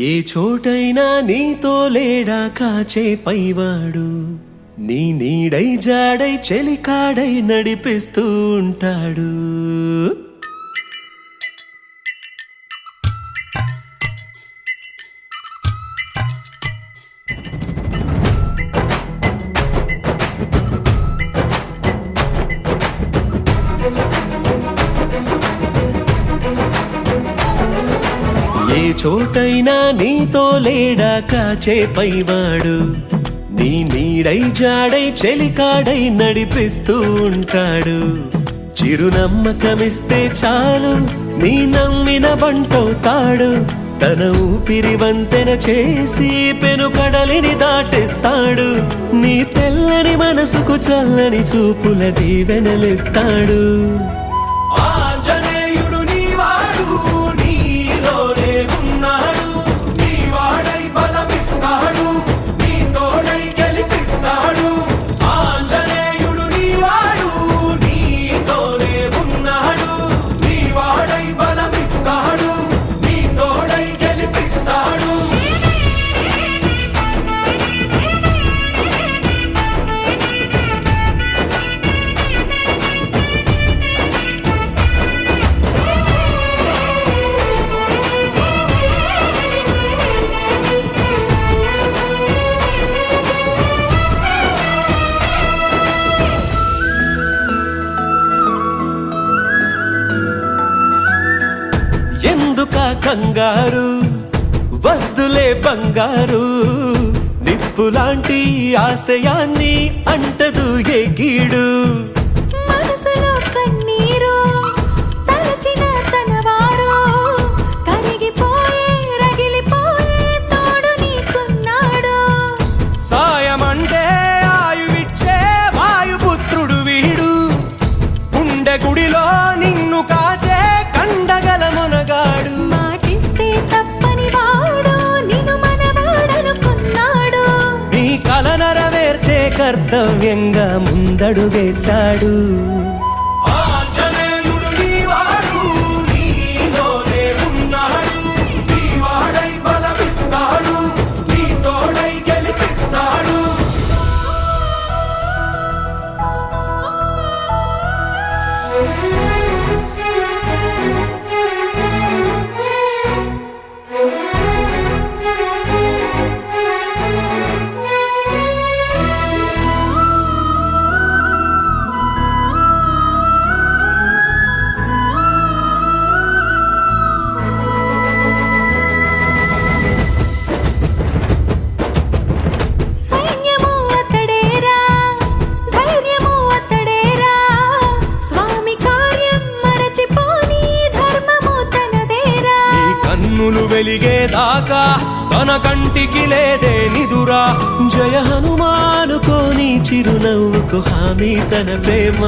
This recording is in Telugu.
ఏ చోటైనా నీతో లేడా కాచే పైవాడు, నీ నీడై జాడై చెలికాడై నడిపిస్తూ ఉంటాడు. ఏ చోటైనా నీతో లేడా కాచే పైవాడు, నీ నీడై జాడై చెలికాడై నడిపిస్తూ ఉంటాడు. చిరునమ్మకమిస్తే చాలు నీ నమ్మిన బంటవుతాడు. తన ఊపిరి వంతెన చేసి పెనుకడలిని దాటిస్తాడు. నీ తెల్లని మనసుకు చల్లని చూపుల దీవెనలిస్తాడు. ఎందుక కంగారు, వద్దులే బంగారు, నిప్పులాంటి ఆశయాన్ని అంటదు ఏ కీడు. మనసులో కన్నీరు తలచిన తనవారు, కరిగిపోయే రగిలిపోయే తోడు నీకున్నాడు. సాయమంటే ఆయువిచ్చే వాయుపుత్రుడు వీడు, గుండె గుడిలో నిన్ను కాచే కండగల మునగాడు. మాటిస్తే తప్పని వాడు నిన్ను మనవాడనుకున్నాడు. నీ కల నెరవేర్చే కర్తవ్యంగా ముందడుగేశాడు. కన్నులు వెలిగేదాకా తన కంటికి లేదే నిదురా. జయ హనుమానుకోని చిరునవ్వుకు హామీ తన ప్రేమ.